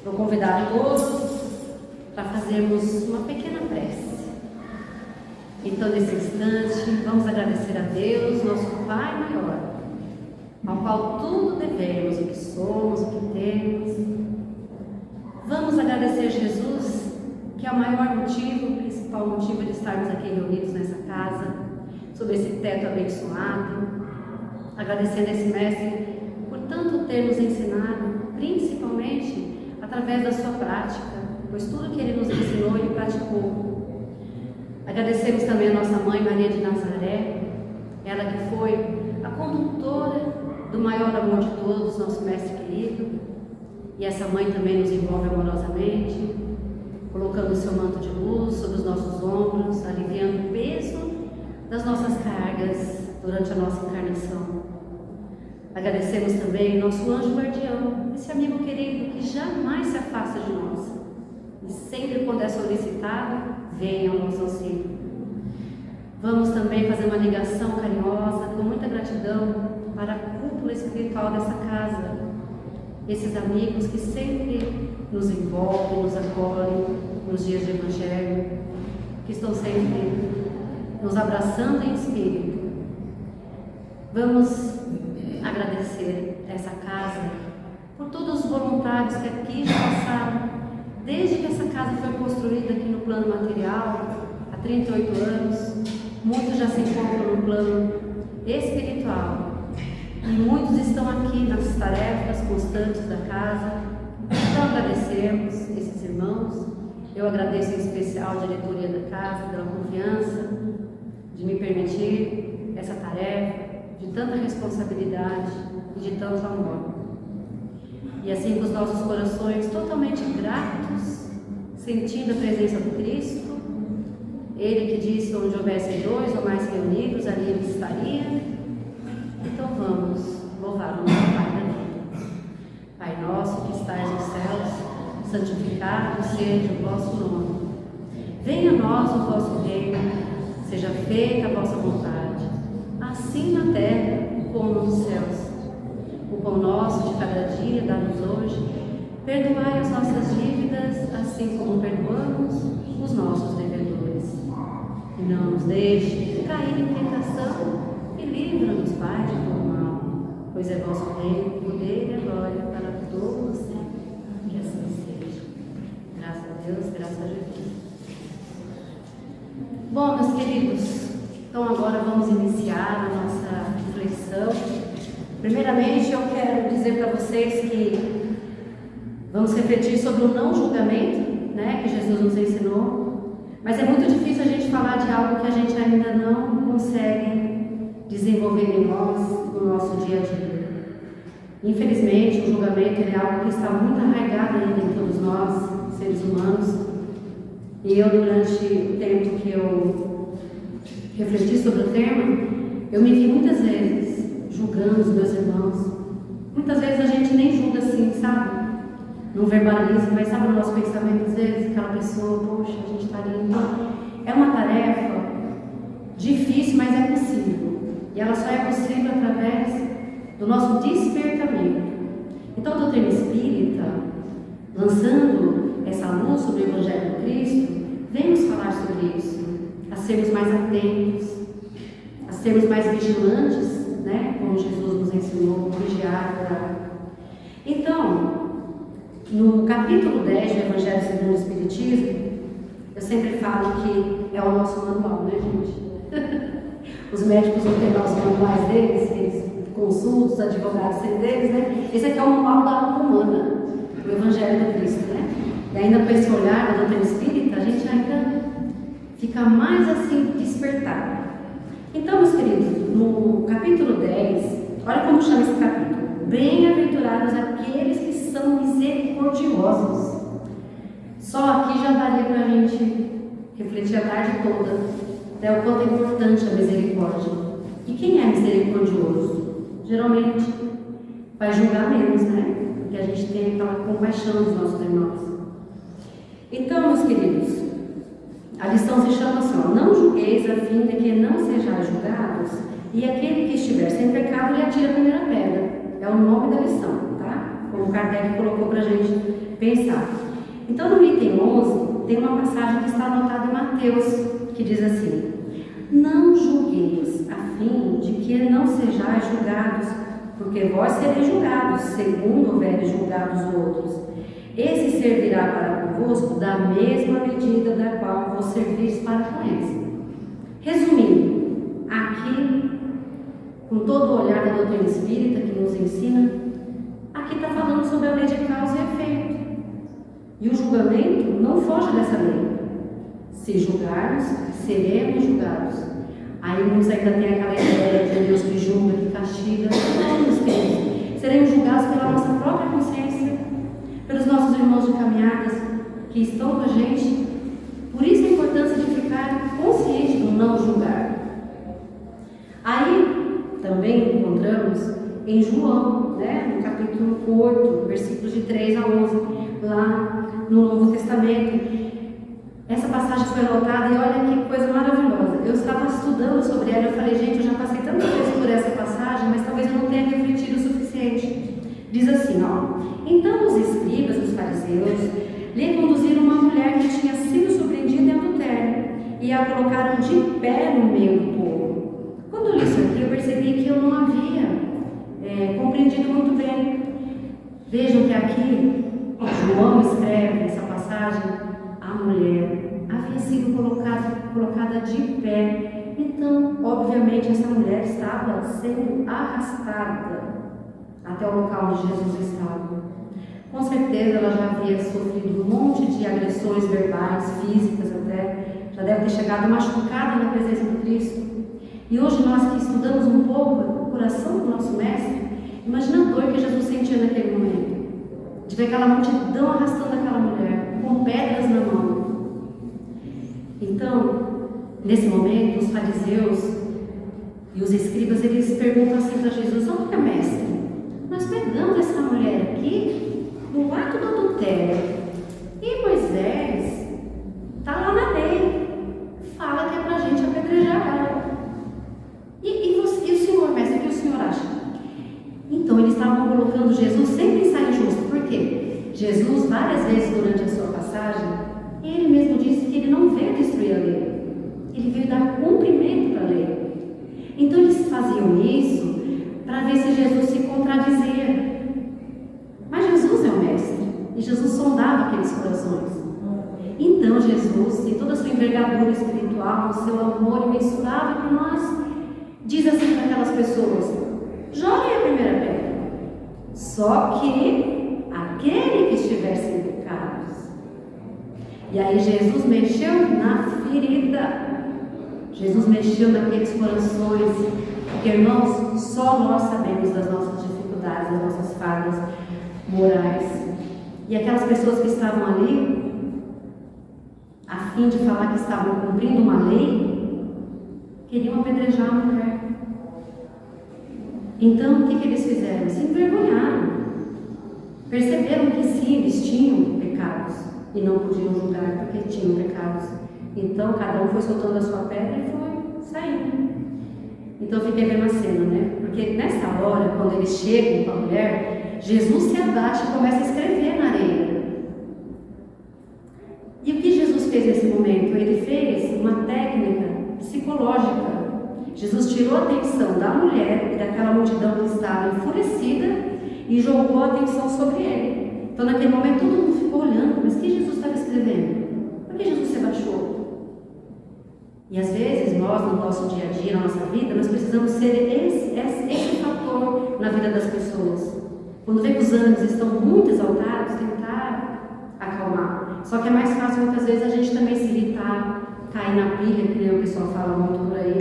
Vou convidar todos para fazermos uma pequena prece. Então, nesse instante, vamos agradecer a Deus, nosso Pai maior, ao qual tudo devemos, o que somos, o que temos. Vamos agradecer Jesus, que é o maior motivo, o principal motivo de estarmos aqui reunidos nessa casa, sob esse teto abençoado. Agradecendo a esse Mestre por tanto ter nos ensinado, principalmente através da sua prática, pois tudo que Ele nos ensinou, Ele praticou. Agradecemos também a nossa Mãe Maria de Nazaré, ela que foi a condutora do maior amor de todos, nosso Mestre querido, e essa Mãe também nos envolve amorosamente, colocando o seu manto de luz sobre os nossos ombros, aliviando o peso das nossas cargas durante a nossa encarnação. Agradecemos também nosso anjo guardião, esse amigo querido que jamais se afasta de nós e sempre quando é solicitado, vem ao nosso auxílio. Vamos também fazer uma ligação carinhosa, com muita gratidão, para a cúpula espiritual dessa casa, esses amigos que sempre nos envolvem, nos acolhem nos dias de Evangelho, que estão sempre nos abraçando em espírito. Vamos agradecer essa casa por todos os voluntários que aqui já passaram, desde que essa casa foi construída aqui no plano material, há 38 anos. Muitos já se encontram no plano espiritual e muitos estão aqui nas tarefas constantes da casa. Então agradecemos esses irmãos. Eu agradeço em especial a diretoria da casa pela confiança de me permitir essa tarefa de tanta responsabilidade e de tanto amor. E assim com os nossos corações totalmente gratos, sentindo a presença do Cristo, Ele que disse: onde houvessem dois ou mais reunidos, ali Ele estaria. Então vamos louvar o nosso Pai da vida. Pai nosso que estais nos céus, santificado seja o vosso nome. Venha a nós o vosso reino, seja feita a vossa vontade, assim na terra como nos céus. O pão nosso de cada dia dá-nos hoje. Perdoai as nossas dívidas, assim como perdoamos os nossos devedores. E não nos deixe cair em tentação, e livra-nos, Pai, de todo mal. Pois é vosso reino, o poder e a glória para todos sempre. Que assim seja. Graças a Deus, graças a Jesus. Bom, meus queridos, então agora vamos iniciar a nossa reflexão. Primeiramente, eu quero dizer para vocês que vamos refletir sobre o não julgamento, né, que Jesus nos ensinou. Mas é muito difícil a gente falar de algo que a gente ainda não consegue desenvolver em nós, no nosso dia a dia. Infelizmente, o julgamento é algo que está muito arraigado ainda em todos nós, seres humanos. E eu, durante o tempo que eu refleti sobre o tema, eu me vi muitas vezes julgando os meus irmãos. Muitas vezes a gente nem julga assim, sabe? Não verbaliza, mas sabe o nosso pensamento, às vezes, aquela pessoa, poxa, a gente está ali. É uma tarefa difícil, mas é possível. E ela só é possível através do nosso despertamento. Então, a doutrina espírita, lançando essa luz sobre o Evangelho do Cristo, vem nos falar sobre isso, a sermos mais atentos, a sermos mais vigilantes, né? Como Jesus nos ensinou, vigiar, orar. Então, no capítulo 10 do Evangelho segundo o Espiritismo, eu sempre falo que é o nosso manual, né, gente? Os médicos não têm nossos manuais deles, eles consultam, os advogados têm deles, né? Esse aqui é o manual da alma humana, do Evangelho do Cristo, né? E ainda com esse olhar da doutrina espírita, a gente ainda fica mais assim despertado. Então, meus queridos, no capítulo 10, olha como chama esse capítulo: bem-aventurados aqueles que são misericordiosos. Só aqui já daria para a gente refletir a tarde toda, né, o quanto é importante a misericórdia. E quem é misericordioso? Geralmente vai julgar menos, né? Porque a gente tem aquela compaixão dos nossos irmãos. Então, meus queridos, a lição se chama assim, ó: não julgueis a fim de que não sejais julgados, e aquele que estiver sem pecado lhe atira a primeira pedra. É o nome da lição, tá? como o Kardec colocou para a gente pensar. Então, no item 11, tem uma passagem que está anotada em Mateus, que diz assim: não julgueis, a fim de que não sejais julgados, porque vós sereis julgados, segundo houveres julgado os outros. Esse servirá para convosco da mesma medida da qual vos servis para com eles. Resumindo, aqui, com todo o olhar da doutrina espírita que nos ensina, aqui está falando sobre a lei de causa e efeito. E o julgamento não foge dessa lei. Se julgarmos, seremos julgados. Aí muitos ainda têm aquela ideia de Deus que julga, que castiga. Não, meus queridos, seremos julgados pela nossa própria consciência, pelos nossos irmãos de caminhadas que estão com a gente. Por isso a importância de ficar consciente do não julgar. Aí também encontramos em João, no capítulo 8, versículos de 3 a 11, lá no Novo Testamento. Essa passagem foi anotada e olha que coisa maravilhosa. Eu estava estudando sobre ela e eu falei, gente, eu já passei tantas vezes por essa passagem, mas talvez eu não tenha refletido o suficiente. Diz assim, então os escribas, os fariseus, lhe conduziram uma mulher que tinha sido surpreendida em adultério e a colocaram de pé no meio do povo. Quando eu li isso aqui, eu percebi que eu não havia compreendido muito bem. Vejam que aqui João escreve essa passagem, a mulher havia sido colocada de pé. Então, obviamente, essa mulher estava sendo arrastada até o local onde Jesus estava. Com certeza ela já havia sofrido um monte de agressões verbais, físicas até, já deve ter chegado machucada na presença do Cristo. E hoje nós que estudamos um pouco o coração do nosso Mestre, imagina a dor que Jesus sentia naquele momento, de ver aquela multidão arrastando aquela mulher, com pedras na mão. Então, nesse momento, os fariseus e os escribas, eles perguntam assim para Jesus: olha, mestre, nós pegamos essa mulher aqui no ato do adultério e Moisés está lá na lei, fala que é para a gente apedrejar ela. E o senhor, mestre, o que o senhor acha? Então, eles estavam colocando Jesus sem pensar em justo. Por quê? Jesus, várias vezes durante a sua passagem, ele mesmo disse que ele não veio destruir a lei, ele veio dar cumprimento para a lei. Então, eles faziam isso para ver se Jesus se contradizia. Mas Jesus é o mestre, e Jesus sondava aqueles corações. Então, Jesus, em toda a sua envergadura espiritual, o seu amor imensurável por nós, diz assim para aquelas pessoas: joguem a primeira pedra. Só que aquele que estiver sem pecados. E aí Jesus mexeu na ferida. Jesus mexeu naqueles corações. Porque, irmãos, só nós sabemos das nossas dificuldades, das nossas falhas morais. E aquelas pessoas que estavam ali, a fim de falar que estavam cumprindo uma lei, queriam apedrejar a mulher. Então, o que eles fizeram? Se envergonharam. Perceberam que sim, eles tinham pecados e não podiam julgar porque tinham pecados. Então, cada um foi soltando a sua pedra e foi saindo. Então, eu fiquei vendo a cena, né? Porque nessa hora, quando eles chegam com a mulher, Jesus se abaixa e começa a escrever na areia. E o que Jesus fez nesse momento? Ele fez uma técnica psicológica. Jesus tirou a atenção da mulher e daquela multidão que estava enfurecida e jogou a atenção sobre ele. Então, naquele momento, todo mundo ficou olhando. Mas o que Jesus estava escrevendo? Por que Jesus se abaixou? E às vezes, nós, no nosso dia a dia, na nossa vida, nós precisamos ser esse fator na vida das pessoas. Quando vê que os ânimos estão muito exaltados, tentar acalmar. Só que é mais fácil, muitas vezes, a gente também se irritar, cair na pilha, que nem o pessoal fala muito por aí.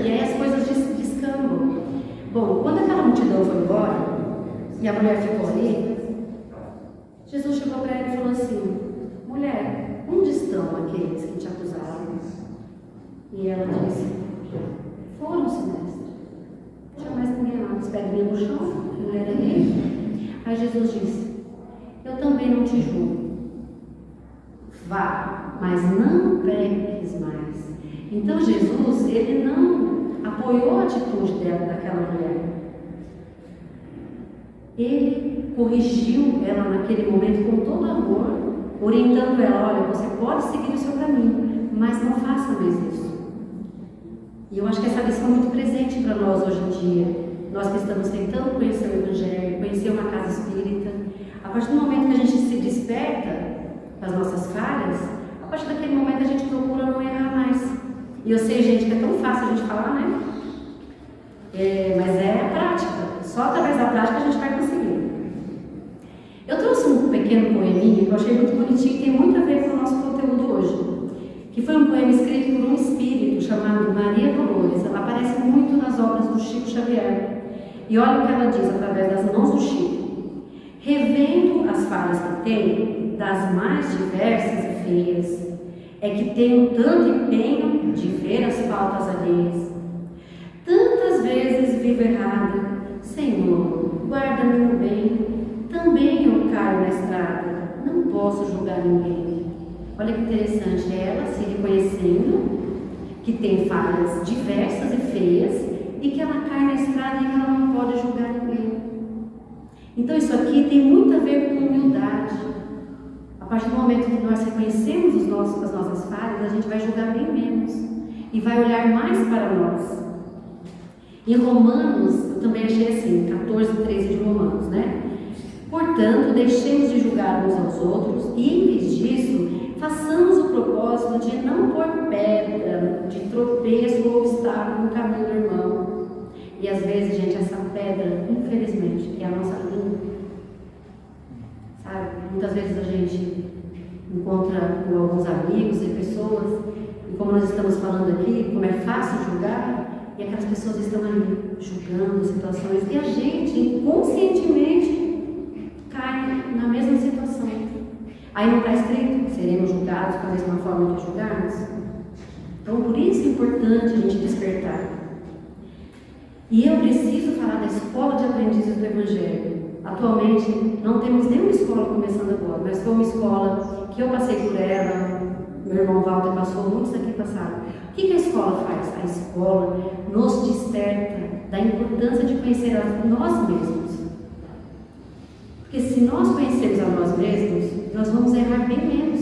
E aí as coisas descambam. Bom, quando aquela multidão foi embora, e a mulher ficou ali, Jesus chegou para ela e falou assim: mulher, onde estão aqueles que te acusaram? E ela disse: foram-se, mestre. Não tinha mais ninguém lá, as pedrinhas no chão, não era ali. Aí Jesus disse: eu também não te julgo. Vá, mas não peques mais. Então Jesus, ele não apoiou a atitude daquela mulher. Ele corrigiu ela naquele momento com todo amor, orientando ela: olha, você pode seguir o seu caminho, mas não faça mais isso. E eu acho que essa lição é muito presente para nós hoje em dia. Nós que estamos tentando conhecer o Evangelho, conhecer uma casa espírita, a partir do momento que a gente se desperta das nossas falhas, a partir daquele momento a gente procura não errar mais. E eu sei, gente, que é tão fácil a gente falar, né? Mas é a prática. Só através da prática a gente vai conseguir. Eu trouxe um pequeno poeminha que eu achei muito bonitinho e tem muito a ver com o nosso conteúdo hoje. Que foi um poema escrito por um espírito chamado Maria Dolores. Ela aparece muito nas obras do Chico Xavier. E olha o que ela diz através das mãos do Chico: revendo as falhas que tenho, das mais diversas e feias, é que tenho tanto empenho de ver as faltas alheias. Tantas vezes vivo errada, Senhor, guarda-me no bem. Também eu caio na estrada, não posso julgar ninguém. Olha que interessante, ela se reconhecendo que tem falhas diversas e feias e que ela cai na estrada e que ela não pode julgar ninguém. Então isso aqui tem muito a ver com humildade. A partir do momento que nós reconhecemos as nossas falhas, a gente vai julgar bem menos e vai olhar mais para nós. Em Romanos, eu também achei assim, 14:13 de Romanos, né? Portanto, deixemos de julgar uns aos outros e, em vez disso, façamos o propósito de não pôr pedra, de tropeço ou obstáculo no caminho do irmão. E às vezes, gente, essa pedra, infelizmente, é a nossa língua. Sabe? Muitas vezes a gente encontra com alguns amigos e pessoas, e como nós estamos falando aqui, como é fácil julgar, e aquelas pessoas estão ali julgando situações, e a gente, inconscientemente, cai na mesma situação. Aí não está escrito: seremos julgados com a mesma forma que julgarmos. Então, por isso é importante a gente despertar. E eu preciso falar da escola de aprendizes do Evangelho. Atualmente, não temos nenhuma escola começando agora, mas foi uma escola que eu passei por ela, meu irmão Walter passou, muitos aqui passaram. O que a escola faz? A escola nos desperta da importância de conhecer a nós mesmos. Porque se nós conhecermos a nós mesmos, nós vamos errar bem menos,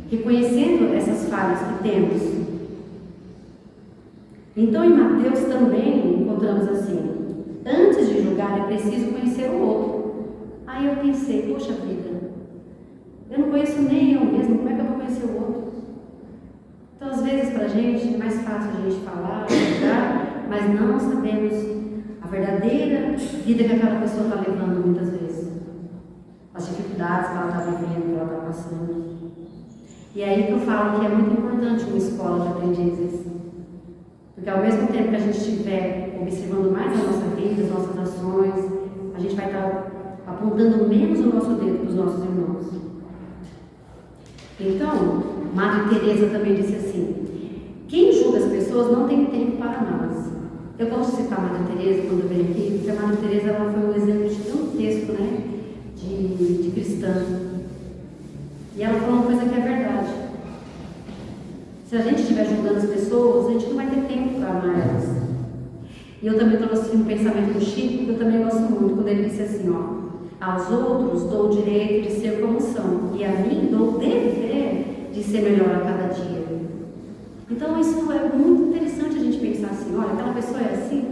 reconhecendo essas falhas que temos. Então, em Mateus também encontramos assim: antes de julgar é preciso conhecer o outro. Aí eu pensei: poxa vida, eu não conheço nem eu mesmo, como é que eu vou conhecer o outro? Então, às vezes, para a gente é mais fácil a gente falar, julgar, mas não sabemos a verdadeira vida que aquela pessoa está levando muitas vezes. As dificuldades que ela está vivendo, que ela está passando. E é aí que eu falo que é muito importante uma escola de aprendizes. Porque ao mesmo tempo que a gente estiver observando mais a nossa vida, as nossas ações, a gente vai estar apontando menos o nosso dedo para os nossos irmãos. Então, Madre Teresa também disse assim: quem julga as pessoas não tem tempo para nós. Eu gosto de citar a Madre Teresa quando eu venho aqui, porque a Madre Teresa ela foi um exemplo gigantesco, né? De cristã. E ela falou uma coisa que é verdade: se a gente estiver julgando as pessoas, a gente não vai ter tempo para amar elas. E eu também trouxe um pensamento do Chico, que eu também gosto muito, quando ele disse assim: aos outros dou o direito de ser como são, e a mim dou o dever de ser melhor a cada dia. Então isso é muito interessante a gente pensar assim: olha, aquela pessoa é assim,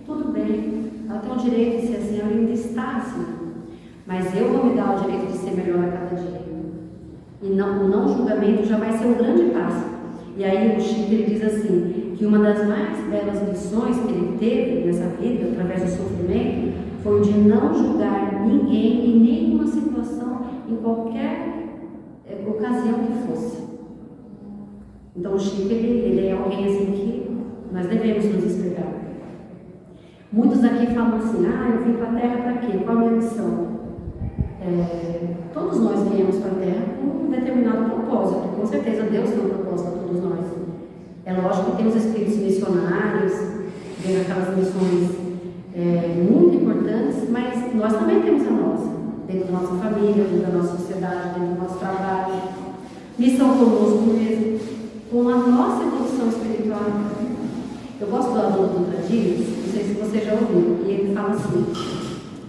tudo bem, ela tem o direito de ser assim, ela ainda está assim. Mas eu vou me dar o direito de ser melhor a cada dia. E não, o não julgamento já vai ser um grande passo. E aí o Chico ele diz assim, que uma das mais belas lições que ele teve nessa vida, através do sofrimento, foi o de não julgar ninguém em nenhuma situação, em qualquer ocasião que fosse. Então o Chico ele é alguém assim que nós devemos nos espelhar. Muitos aqui falam assim: eu vim para a Terra para quê? Qual a minha missão? Todos nós viemos para a Terra com um determinado propósito. Com certeza Deus tem um propósito para todos nós. É lógico que tem os espíritos missionários, tem aquelas missões muito importantes, mas nós também temos a nossa, dentro da nossa família, dentro da nossa sociedade, dentro do nosso trabalho. Missão conosco mesmo, com a nossa evolução espiritual. Eu gosto do Haroldo Dutra Dias, não sei se você já ouviu, e ele fala assim,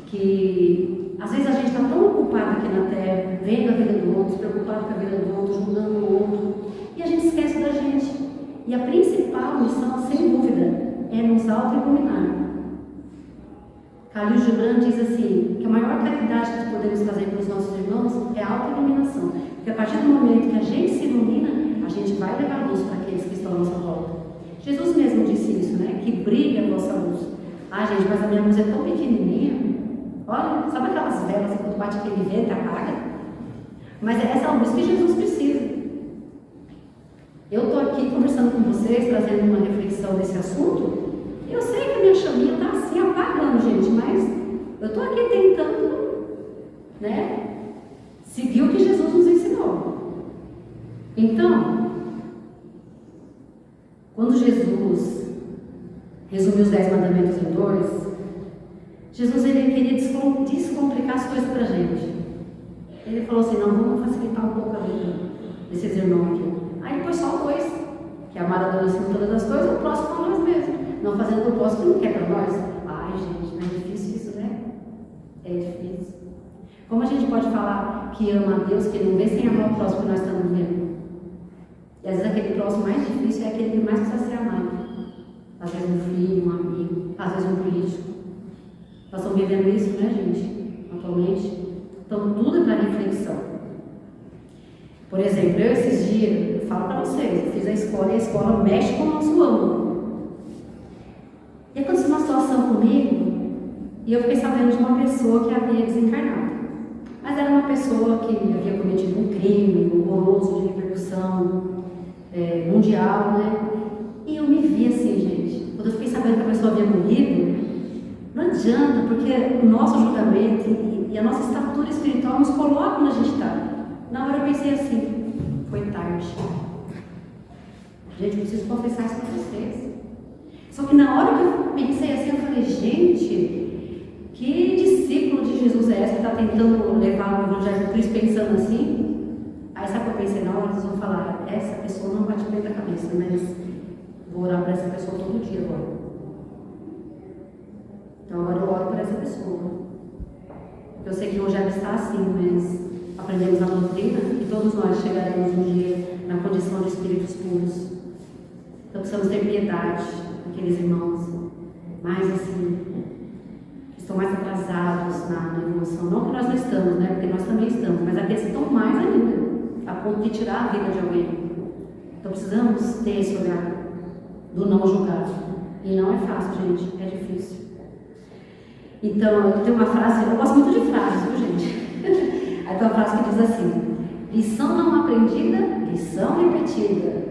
que às vezes a gente está tão ocupado aqui na terra, vendo a vida do outro, preocupado com a vida do outro, julgando o outro, e a gente esquece da gente. E a principal missão, sem dúvida, é nos auto-iluminar. Khalil Gibran diz assim, que a maior caridade que podemos fazer para os nossos irmãos é a auto-iluminação. Porque a partir do momento que a gente se ilumina, a gente vai levar luz para aqueles que estão à nossa volta. Jesus mesmo disse isso, né? Que brilha a vossa luz. Ah, gente, mas a minha luz é tão pequenininha. Olha, sabe aquelas velas que quando bate aquele vento apaga? Mas é essa luz que Jesus precisa. Eu estou aqui conversando com vocês, trazendo uma reflexão desse assunto. Eu sei que a minha chaminha está assim apagando, gente, mas eu estou aqui tentando, né, seguir o que Jesus nos ensinou. Então, quando Jesus resumiu os 10 mandamentos em 2, Jesus ele queria descomplicar as coisas para a gente. Ele falou assim, não, vamos facilitar um pouco a vida desses irmãos aqui. Aí depois só 2, que é amar a Deus acima de todas as coisas, o próximo a nós mesmos. Não fazendo o propósito que não quer para nós. Ai, gente, não é difícil isso, né? É difícil. Como a gente pode falar que ama a Deus, que não vê sem amar o próximo que nós estamos vendo? E às vezes aquele próximo mais difícil é aquele que mais precisa ser amado. Às vezes um filho, um amigo, às vezes um político. Nós estamos vivendo isso, né, gente? Atualmente. Então, tudo é para reflexão. Por exemplo, eu esses dias, eu falo para vocês, eu fiz a escola e a escola mexe com o nosso âmago. E aconteceu uma situação comigo e eu fiquei sabendo de uma pessoa que havia desencarnado. Mas era uma pessoa que havia cometido um crime horroroso de repercussão mundial, né? E eu me vi assim, gente. Quando eu fiquei sabendo que a pessoa havia morrido, não adianta, porque o nosso julgamento e a nossa estatura espiritual nos coloca onde a gente está. Na hora eu pensei assim, foi tarde. Gente, eu preciso confessar isso para vocês. Só que na hora que eu pensei assim, eu falei, gente, que discípulo de Jesus é esse que está tentando levar o Evangelho de Cristo pensando assim? Aí sabe o que eu pensei? Na hora eles vão falar, essa pessoa não bate bem da cabeça, mas vou orar para essa pessoa todo dia agora. Então agora eu oro para essa pessoa. Eu sei que hoje ela está assim, mas aprendemos na doutrina que todos nós chegaremos um dia na condição de espíritos puros. Então precisamos ter piedade daqueles irmãos mais assim, que estão mais atrasados na evolução. Não que nós não estamos, né? Porque nós também estamos, mas aqueles que estão mais ainda, a ponto de tirar a vida de alguém. Então precisamos ter esse olhar do não julgar. E não é fácil, gente, é difícil. Então, eu tenho uma frase, eu gosto muito de frases, viu, gente? Aí tem uma frase que diz assim, lição não aprendida, lição repetida.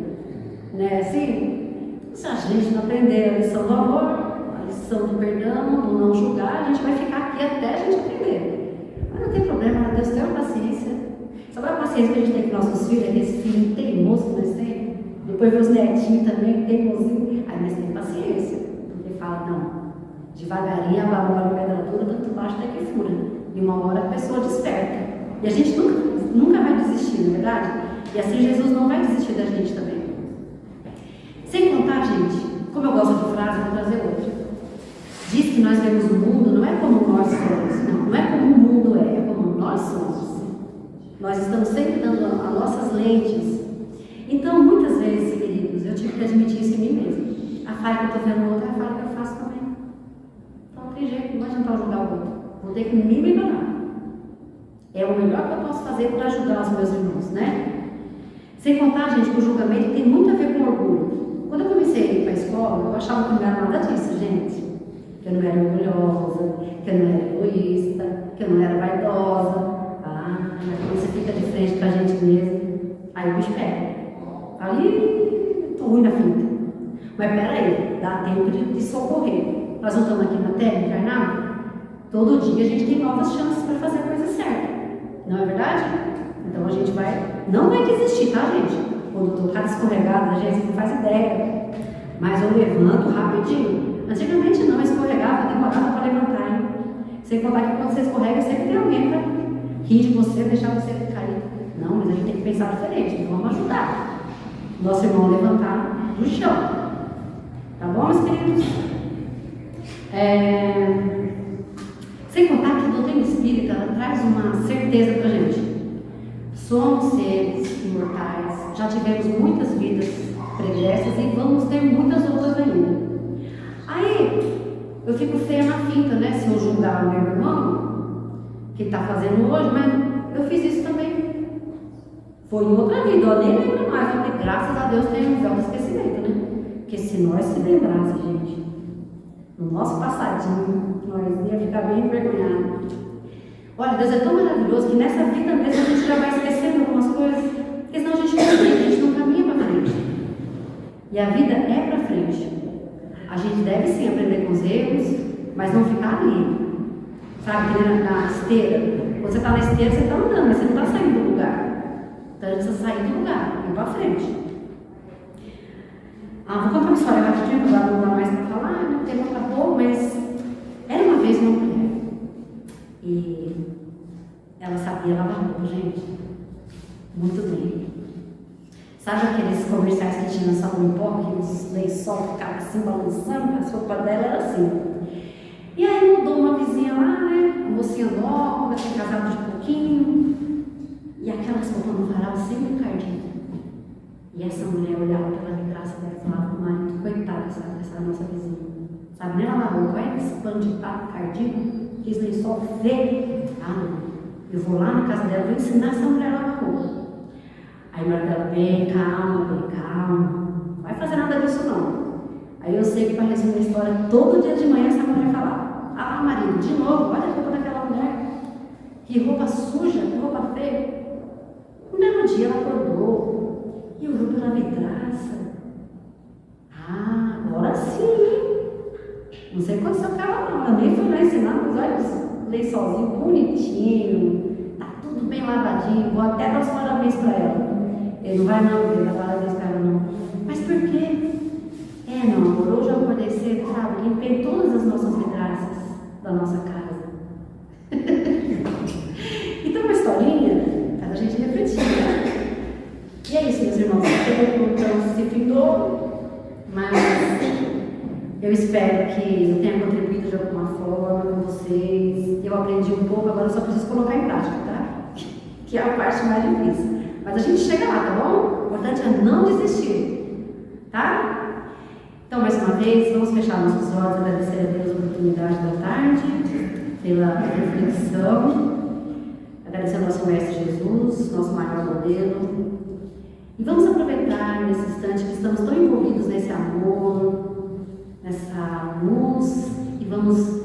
Né, assim? Se a gente não aprender a lição do amor, a lição do perdão, do não julgar, a gente vai ficar aqui até a gente aprender. Mas não tem problema, Deus tem uma paciência. Sabe a paciência que a gente tem com nossos filhos, aqueles filhos teimosos que nós temos? Depois vê os netinhos também, teimosinhos. Aí nós temos paciência, porque fala, não. Devagarinho, a bala pedra dura, tanto baixo até que fura. E uma hora a pessoa desperta. E a gente nunca vai desistir, não é verdade? E assim Jesus não vai desistir da gente também. Sem contar, gente, como eu gosto de frase, vou trazer outra. Diz que nós vemos o mundo, não é como nós somos, não é como o mundo é como nós somos. Nós estamos sempre dando as nossas lentes. Então, muitas vezes, queridos, eu tive que admitir isso em mim mesmo. A falha que eu estou vendo no outro é a falha que eu faço também. Não tem jeito, não vai adiantar julgar o outro. Vou ter que me melhorar. É o melhor que eu posso fazer para ajudar os meus irmãos, né? Sem contar, gente, que o julgamento tem muito a ver com orgulho. Quando eu comecei a ir para a escola, eu achava que não era nada disso, gente. Que eu não era orgulhosa, que eu não era egoísta, que eu não era vaidosa. Quando você fica de frente para a gente mesmo, aí o bicho pega. Aí, estou ruim na finta. Mas peraí, dá tempo de socorrer. Nós não estamos aqui na Terra, encarnados? Todo dia a gente tem novas chances para fazer a coisa certa. Não é verdade? Então a gente não vai desistir, tá, gente? Quando eu tô cada escorregada, a gente não faz ideia. Mas eu levanto rapidinho. Antigamente não, escorregava, demorava para levantar, hein? Sem contar que quando você escorrega, sempre tem alguém para rir de você, deixar você cair. Não, mas a gente tem que pensar diferente, então vamos ajudar nosso irmão a levantar do chão. Tá bom, meus queridos? Sem contar que a doutrina doutrina espírita ela traz uma certeza para a gente. Somos seres imortais, já tivemos muitas vidas pregressas e vamos ter muitas outras ainda. Aí, eu fico feia na finta, né? Se eu julgar o meu irmão, que está fazendo hoje, mas eu fiz isso também. Foi em outra vida, eu nem lembro mais, porque graças a Deus tem um véu do esquecimento, né? Porque se nós se lembrasse, gente, no nosso passadinho, nós ia ficar bem envergonhados. Olha, Deus é tão maravilhoso que nessa vida mesmo a gente já vai esquecendo algumas coisas, porque senão a gente não caminha para frente. E a vida é para frente. A gente deve sim aprender com os erros, mas não ficar ali. Sabe, que na esteira. Quando você está na esteira, você está andando, mas você não está saindo do lugar. Então a gente precisa sair do lugar, ir para frente. Vou contar uma história rapidinho, porque agora não dá mais para falar, né? O tempo acabou, mas era uma vez uma mulher. E ela sabia lavar roupa, gente. Muito bem. Sabe aqueles comerciais que tinham sabão em pó, que os lençol ficavam assim balançando, a roupa dela era assim. E aí mudou uma vizinha lá, né? Uma mocinha nova, tinha casado de pouquinho. E aquelas roupas no varal sempre encardida. E essa mulher olhava pela vidraça dela e falava pro marido, coitada, sabe, dessa nossa vizinha. Sabe, nem lavar roupa, olha esse pano de papo encardido, que esse lençol feio. Não, eu vou lá na casa dela, vou ensinar essa mulher a lavar roupa. Aí o marido dela, bem calma, não vai fazer nada disso não. Aí eu sei que para resumir a história, todo dia de manhã essa mulher falava, marido, de novo, olha a roupa daquela mulher, que roupa suja, que roupa feia. Um belo dia ela acordou e olhou pela vidraça. Agora sim. Não sei o que aconteceu com ela não, eu nem fui lá ensinar, mas olha esse lençolzinho bonitinho, tá tudo bem lavadinho, vou até dar os parabéns para ela. Ele não vai não, ele dá parabéns para ela não. Mas por quê? Meu amor, hoje eu acordei cedo, sabe, limpei todas as nossas vidraças da nossa casa. Então uma historinha faz a gente refletir, né? E é isso, meus irmãos, então se findou, mas eu espero que eu tenha contribuído de alguma forma com vocês. Eu aprendi um pouco, agora eu só preciso colocar em prática, tá? Que é a parte mais difícil. Mas a gente chega lá, tá bom? O importante é não desistir, tá? Então, mais uma vez, vamos fechar nossos olhos, agradecer a Deus a oportunidade da tarde, pela reflexão, agradecer ao nosso Mestre Jesus, nosso maior modelo. E vamos aproveitar nesse instante que estamos tão envolvidos nesse amor, nessa luz, e vamos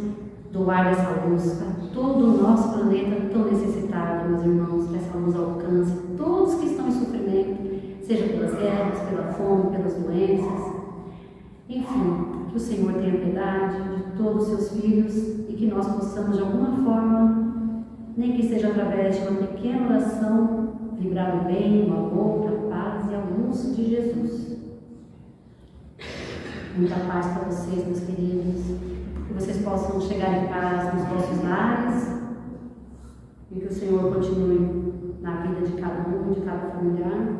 doar essa luz para todo o nosso planeta tão necessitado, meus irmãos, que essa luz alcance todos que estão em sofrimento, seja pelas guerras, pela fome, pelas doenças. Enfim, que o Senhor tenha piedade de todos os seus filhos e que nós possamos, de alguma forma, nem que seja através de uma pequena oração, vibrar o bem, o amor, a paz e a luz de Jesus. Muita paz para vocês, meus queridos, que vocês possam chegar em paz nos vossos lares e que o Senhor continue na vida de cada um, de cada familiar.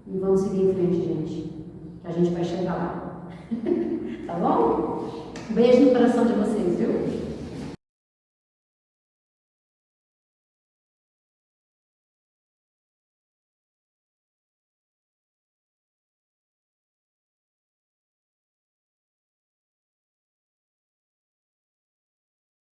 E vamos seguir em frente, gente, que a gente vai chegar lá. Tá bom? Um beijo no coração de vocês, viu?